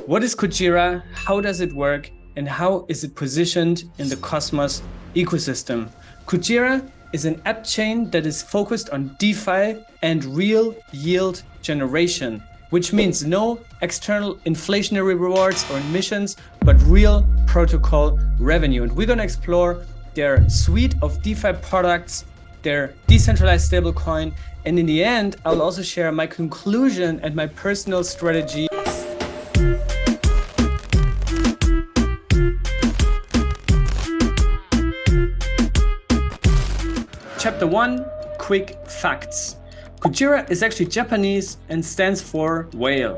What is Kujira? How does it work? And how is it positioned in the Cosmos ecosystem? Kujira is an app chain that is focused on DeFi and real yield generation, which means no external inflationary rewards or emissions, but real protocol revenue. And we're going to explore their suite of DeFi products, their decentralized stablecoin, and in the end, I'll also share my conclusion and my personal strategy. Chapter 1, quick facts. Kujira is actually Japanese and stands for whale.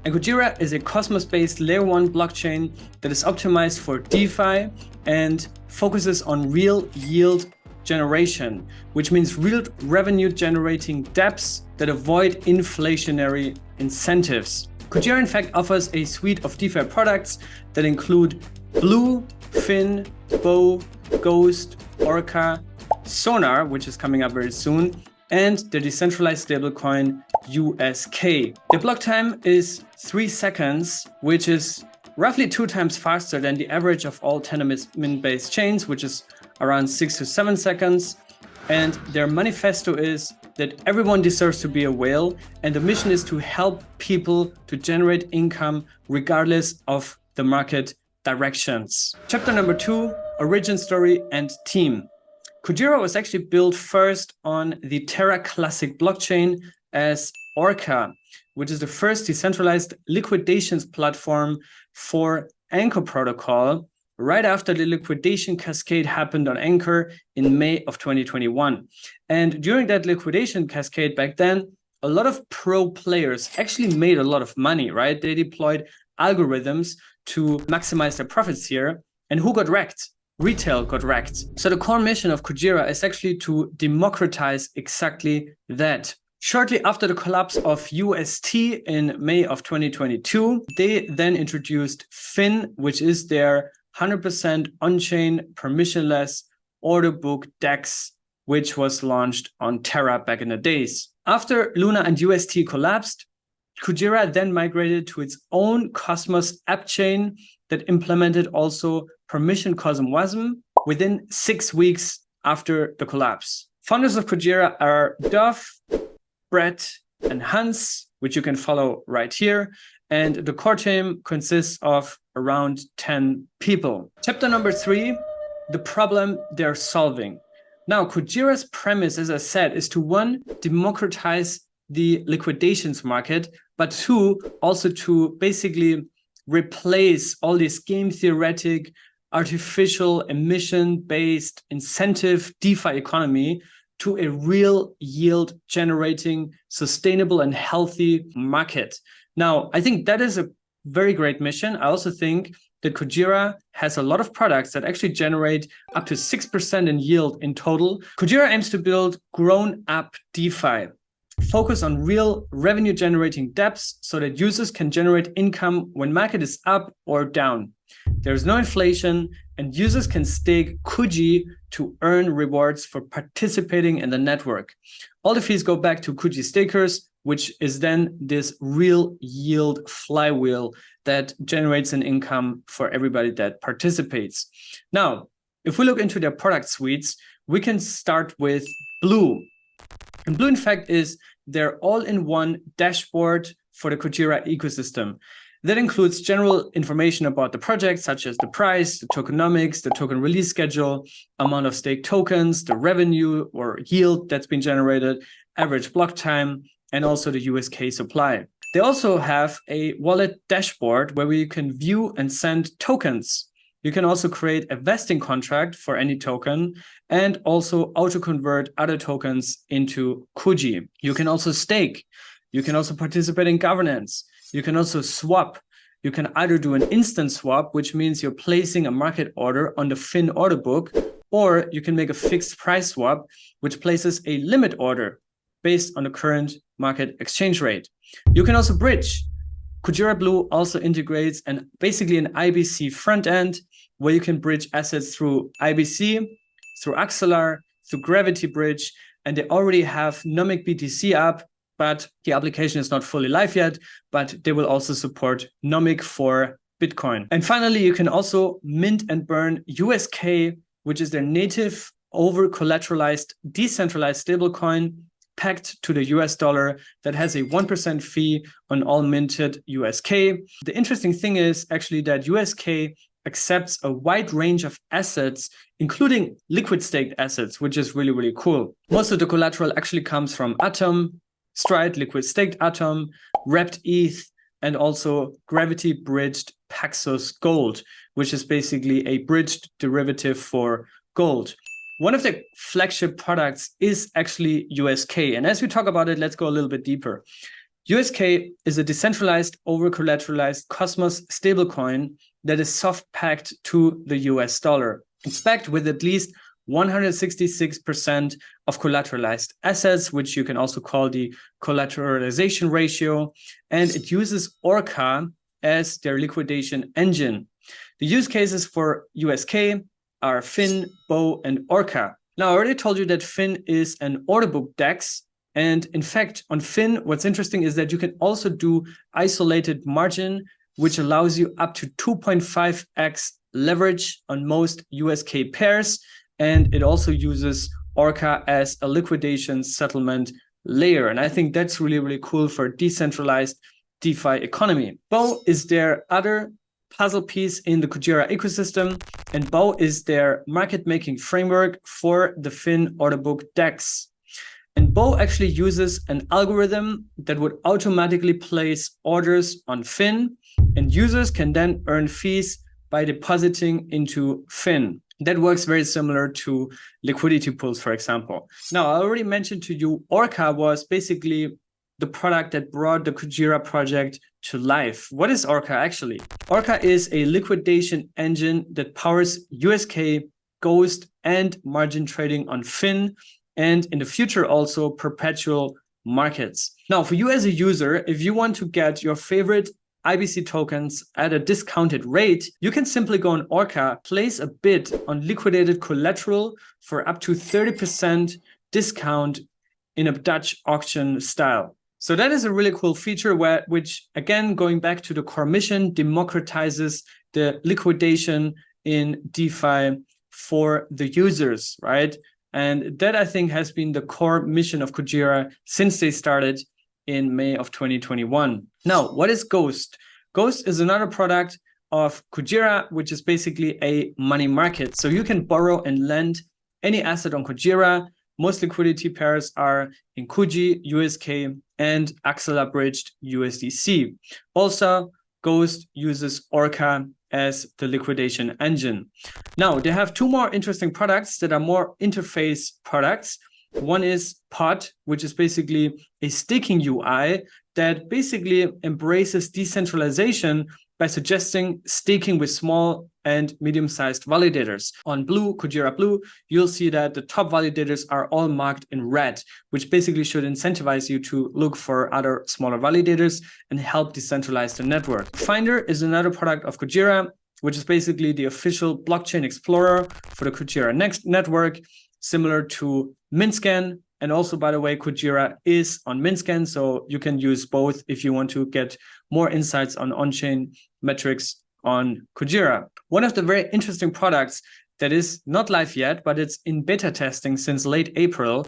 And Kujira is a Cosmos-based layer 1 blockchain that is optimized for DeFi and focuses on real yield generation, which means real revenue generating dApps that avoid inflationary incentives. Kujira in fact offers a suite of DeFi products that include Blue, Fin, Bow, Ghost, Orca, Sonar, which is coming up very soon, and the decentralized stablecoin USK. The block time is 3 seconds, which is roughly 2 times faster than the average of all Tendermint-based chains, which is around 6 to 7 seconds. And their manifesto is that everyone deserves to be a whale, and the mission is to help people to generate income regardless of the market directions. Chapter number 2, origin story and team. Kujira was actually built first on the Terra Classic blockchain as Orca, which is the first decentralized liquidations platform for Anchor protocol, right after the liquidation cascade happened on Anchor in May of 2021. And during that liquidation cascade back then, a lot of pro players actually made a lot of money, right? They deployed algorithms to maximize their profits here. And who got wrecked? Retail got wrecked. So the core mission of Kujira is actually to democratize exactly that. Shortly after the collapse of UST in May of 2022, they then introduced Fin, which is their 100% on-chain, permissionless order book DEX, which was launched on Terra back in the days. After Luna and UST collapsed, Kujira then migrated to its own Cosmos app chain that implemented also permission CosmWasm within 6 weeks after the collapse. Founders of Kujira are Dov, Brett, and Hans, which you can follow right here. And the core team consists of around 10 people. Chapter number 3, the problem they're solving. Now, Kujira's premise, as I said, is to 1, democratize the liquidations market, but 2, also to basically replace all this game theoretic, artificial emission-based incentive DeFi economy to a real yield generating, sustainable and healthy market. Now, I think that is a very great mission. I also think that Kujira has a lot of products that actually generate up to 6% in yield in total. Kujira aims to build grown-up DeFi, focus on real revenue generating dApps so that users can generate income when market is up or down. There is no inflation and users can stake KUJI to earn rewards for participating in the network. All the fees go back to KUJI stakers, which is then this real yield flywheel that generates an income for everybody that participates. Now, if we look into their product suites, we can start with Blue. And Blue, in fact, is their all-in-one dashboard for the Kujira ecosystem. That includes general information about the project, such as the price, the tokenomics, the token release schedule, amount of staked tokens, the revenue or yield that's been generated, average block time, and also the USK supply. They also have a wallet dashboard where you can view and send tokens. You can also create a vesting contract for any token and also auto-convert other tokens into KUJI. You can also stake. You can also participate in governance. You can also swap. You can either do an instant swap, which means you're placing a market order on the Fin order book, or you can make a fixed price swap, which places a limit order based on the current market exchange rate. You can also bridge. Kujira Blue also integrates basically an IBC front end where you can bridge assets through IBC, through axelar, through Gravity Bridge, and they already have Nomic BTC up but the application is not fully live yet, but they will also support Nomic for Bitcoin. And finally, you can also mint and burn USK, which is their native over-collateralized, decentralized stablecoin pegged to the US dollar that has a 1% fee on all minted USK. The interesting thing is actually that USK accepts a wide range of assets, including liquid staked assets, which is really, really cool. Most of the collateral actually comes from Atom, Stride, liquid staked Atom, wrapped ETH, and also gravity bridged Paxos Gold, which is basically a bridged derivative for gold. One of the flagship products is actually USK. And as we talk about it, let's go a little bit deeper. USK is a decentralized, over-collateralized Cosmos stablecoin that is soft-pegged to the US dollar. It's backed with at least 166% of collateralized assets, which you can also call the collateralization ratio. And it uses Orca as their liquidation engine. The use cases for USK are Fin, Bo, and Orca. Now, I already told you that Fin is an order book DEX. And in fact, on Fin, what's interesting is that you can also do isolated margin, which allows you up to 2.5x leverage on most USK pairs. And it also uses Orca as a liquidation settlement layer. And I think that's really, really cool for a decentralized DeFi economy. Bo is their other puzzle piece in the Kujira ecosystem, and Bo is their market-making framework for the Fin order book DEX. And Bo actually uses an algorithm that would automatically place orders on Fin, and users can then earn fees by depositing into Fin. That works very similar to liquidity pools, for example. Now, I already mentioned to you, Orca was basically the product that brought the Kujira project to life. What is Orca actually? Orca is a liquidation engine that powers USK, Ghost, and margin trading on Fin, and in the future also perpetual markets. Now, for you as a user, if you want to get your favorite IBC tokens at a discounted rate, you can simply go on Orca, place a bid on liquidated collateral for up to 30% discount in a Dutch auction style. So that is a really cool feature which, again, going back to the core mission, democratizes the liquidation in DeFi for the users, right? And that, I think, has been the core mission of Kujira since they started in May of 2021. Now, what is Ghost? Ghost is another product of Kujira, which is basically a money market. So you can borrow and lend any asset on Kujira. Most liquidity pairs are in KUJI, USK, and axelar bridged USDC. Also, Ghost uses Orca as the liquidation engine. Now, they have two more interesting products that are more interface products. One is Pod, which is basically a staking UI that basically embraces decentralization by suggesting staking with small and medium-sized validators. On Blue, Kujira Blue, you'll see that the top validators are all marked in red, which basically should incentivize you to look for other smaller validators and help decentralize the network. Finder is another product of Kujira, which is basically the official blockchain explorer for the Kujira Next network, similar to Mintscan. And also, by the way, Kujira is on Mintscan, so you can use both if you want to get more insights on on-chain metrics on Kujira. One of the very interesting products that is not live yet, but it's in beta testing since late April,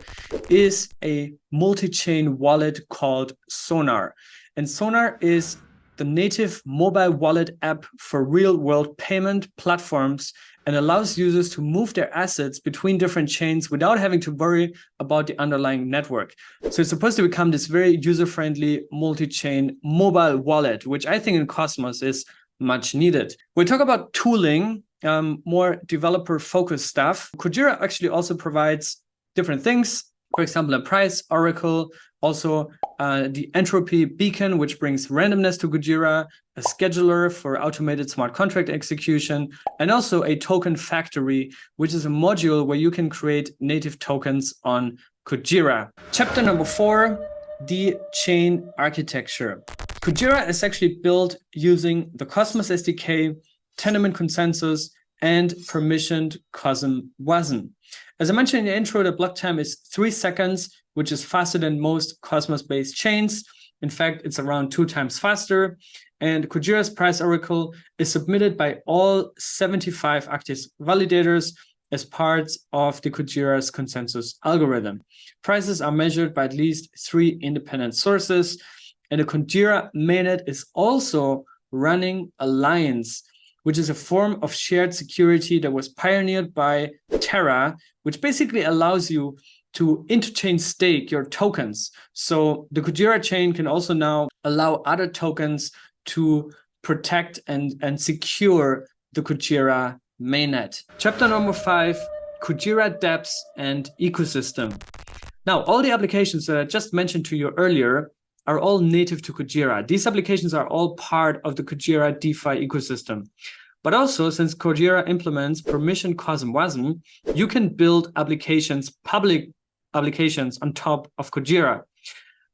is a multi-chain wallet called Sonar. And Sonar is the native mobile wallet app for real-world payment platforms and allows users to move their assets between different chains without having to worry about the underlying network. So it's supposed to become this very user-friendly multi-chain mobile wallet, which I think in Cosmos is much needed. We'll talk about tooling, more developer-focused stuff. Kujira actually also provides different things. For example, a price oracle, also the entropy beacon, which brings randomness to Kujira, a scheduler for automated smart contract execution, and also a token factory, which is a module where you can create native tokens on Kujira. Chapter number 4, the chain architecture. Kujira is actually built using the Cosmos SDK, Tenement consensus, and permissioned COSM WASM. As I mentioned in the intro, the block time is 3 seconds, which is faster than most Cosmos-based chains. In fact, it's around 2 times faster. And Kujira's price oracle is submitted by all 75 active validators as part of the Kujira's consensus algorithm. Prices are measured by at least 3 independent sources. And the Kujira mainnet is also running Alliance, which is a form of shared security that was pioneered by Terra, which basically allows you to interchain stake your tokens. So the Kujira chain can also now allow other tokens to protect and secure the Kujira mainnet. Chapter number 5, Kujira dApps and ecosystem. Now, all the applications that I just mentioned to you earlier are all native to Kujira. These applications are all part of the Kujira DeFi ecosystem. But also, since Kujira implements permission COSM-WASM, you can build applications, public applications on top of Kujira.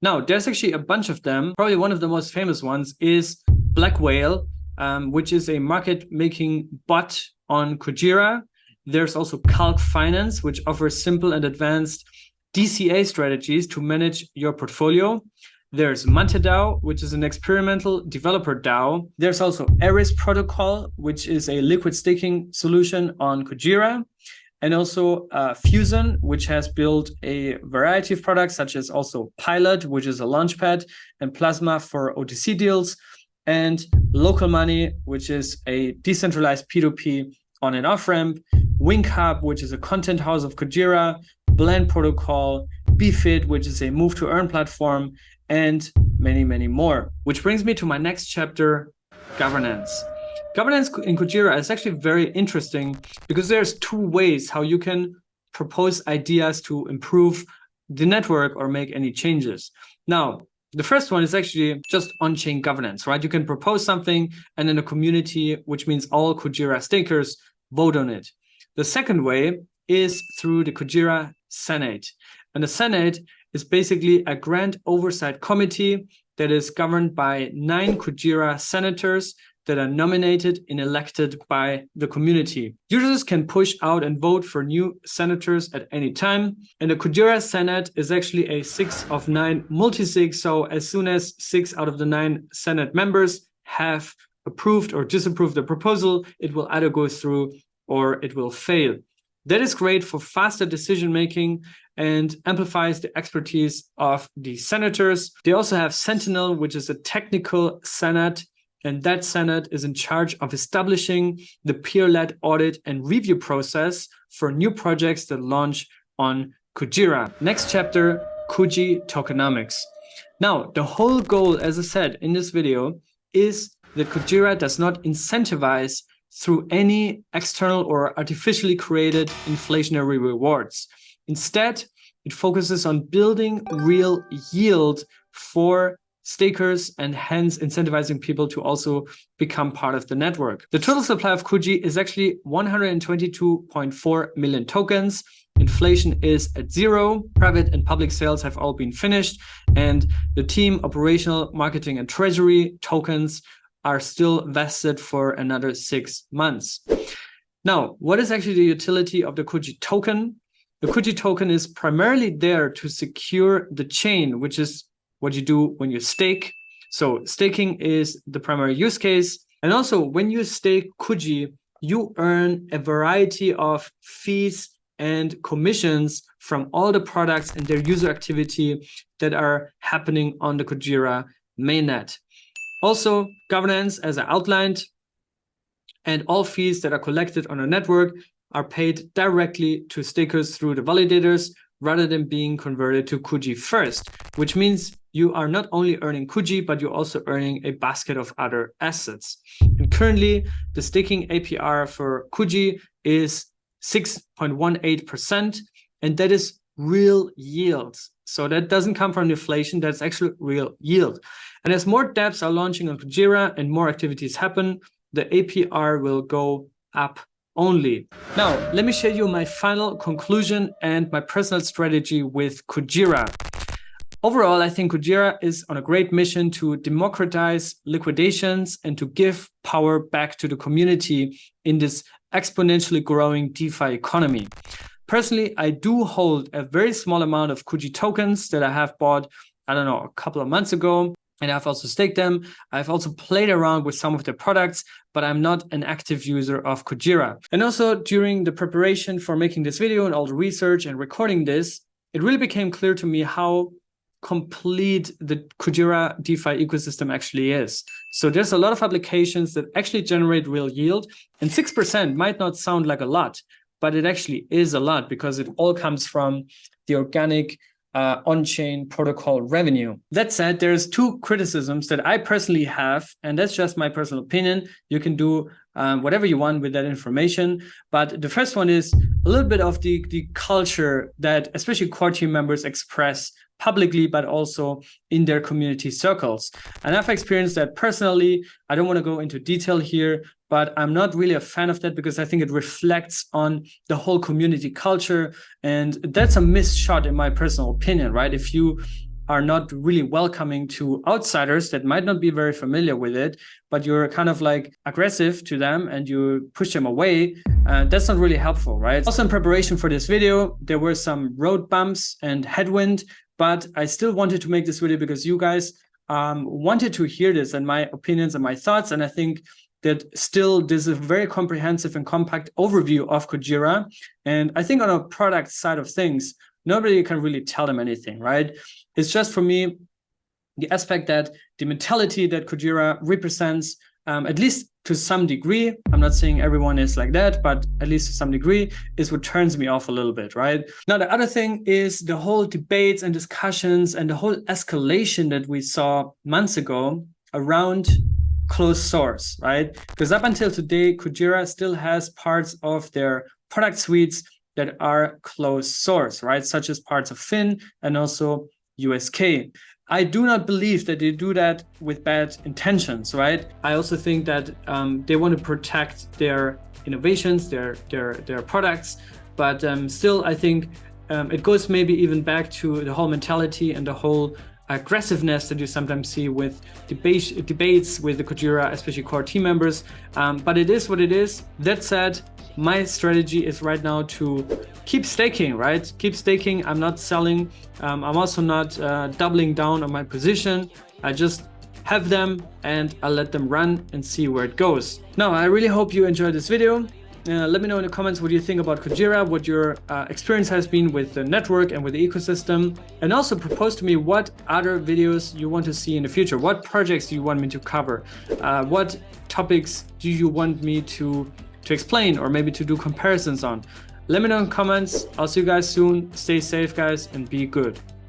Now, there's actually a bunch of them. Probably one of the most famous ones is Black Whale, which is a market-making bot on Kujira. There's also Calc Finance, which offers simple and advanced DCA strategies to manage your portfolio. There's ManteDAO, which is an experimental developer DAO. There's also Eris Protocol, which is a liquid staking solution on Kujira. And also Fusion, which has built a variety of products, such as also Pilot, which is a launchpad, and Plasma for OTC deals, and Local Money, which is a decentralized P2P on and off ramp, Wink Hub, which is a content house of Kujira, Blend Protocol, BFIT, which is a move to earn platform, and many, many more. Which brings me to my next chapter, governance. Governance in Kujira is actually very interesting because there's 2 ways how you can propose ideas to improve the network or make any changes. Now, the first one is actually just on-chain governance, right? You can propose something and then a community, which means all Kujira stakers, vote on it. The second way is through the Kujira Senate. And the Senate is basically a grand oversight committee that is governed by 9 Kujira senators that are nominated and elected by the community. Users can push out and vote for new senators at any time. And the Kujira Senate is actually a 6 of 9 multi-sig. So as soon as 6 out of the 9 Senate members have approved or disapproved the proposal, it will either go through or it will fail. That is great for faster decision-making and amplifies the expertise of the senators. They also have Sentinel, which is a technical senate, and that senate is in charge of establishing the peer-led audit and review process for new projects that launch on Kujira. Next chapter, KUJI Tokenomics. Now, the whole goal, as I said in this video, is that Kujira does not incentivize through any external or artificially created inflationary rewards. Instead, it focuses on building real yield for stakers and hence incentivizing people to also become part of the network. The total supply of KUJI is actually 122.4 million tokens. Inflation is at 0. Private and public sales have all been finished, and the team, operational, marketing, and treasury tokens are still vested for another 6 months. Now, what is actually the utility of the KUJI token? The KUJI token is primarily there to secure the chain, which is what you do when you stake. So staking is the primary use case. And also when you stake KUJI, you earn a variety of fees and commissions from all the products and their user activity that are happening on the Kujira mainnet. Also, governance, as I outlined, and all fees that are collected on a network are paid directly to stakers through the validators rather than being converted to KUJI first, which means you are not only earning KUJI, but you're also earning a basket of other assets. And currently, the staking APR for KUJI is 6.18%, and that is real yield. So that doesn't come from inflation, that's actually real yield. And as more dApps are launching on Kujira and more activities happen, the APR will go up only. Now, let me show you my final conclusion and my personal strategy with Kujira. Overall, I think Kujira is on a great mission to democratize liquidations and to give power back to the community in this exponentially growing DeFi economy. Personally, I do hold a very small amount of KUJI tokens that I have bought, I don't know, a couple of months ago. And I've also staked them. I've also played around with some of their products, but I'm not an active user of Kujira. And also during the preparation for making this video and all the research and recording this, it really became clear to me how complete the Kujira DeFi ecosystem actually is. So there's a lot of applications that actually generate real yield, and 6% might not sound like a lot, but it actually is a lot because it all comes from the organic on-chain protocol revenue. That said, there's two criticisms that I personally have, and that's just my personal opinion. You can do whatever you want with that information. But the first one is a little bit of the culture that especially core team members express publicly, but also in their community circles. And I've experienced that personally. I don't want to go into detail here, but I'm not really a fan of that because I think it reflects on the whole community culture. And that's a missed shot in my personal opinion, right? If you are not really welcoming to outsiders that might not be very familiar with it, but you're kind of like aggressive to them and you push them away, that's not really helpful, right? Also in preparation for this video, there were some road bumps and headwind, but I still wanted to make this video because you guys wanted to hear this and my opinions and my thoughts. And I think that still there's a very comprehensive and compact overview of Kujira. And I think on a product side of things, nobody can really tell them anything, right? It's just for me, the aspect that the mentality that Kujira represents, at least to some degree, I'm not saying everyone is like that, but at least to some degree, is what turns me off a little bit, right? Now, the other thing is the whole debates and discussions and the whole escalation that we saw months ago around closed source, right? Because up until today, Kujira still has parts of their product suites that are closed source, right? Such as parts of Fin and also USK. I do not believe that they do that with bad intentions, right? I also think that they want to protect their innovations, their products, but still, I think it goes maybe even back to the whole mentality and the whole aggressiveness that you sometimes see with debates with the Kujira, especially core team members. But it is what it is. That said, my strategy is right now to keep staking, right? Keep staking. I'm not selling. I'm also not doubling down on my position. I just have them and I'll let them run and see where it goes. Now, I really hope you enjoyed this video. Let me know in the comments what you think about Kujira, what your experience has been with the network and with the ecosystem, and also propose to me what other videos you want to see in the future. What projects do you want me to cover? What topics do you want me to explain or maybe to do comparisons on? Let me know in the comments. I'll see you guys soon. Stay safe, guys, and be good.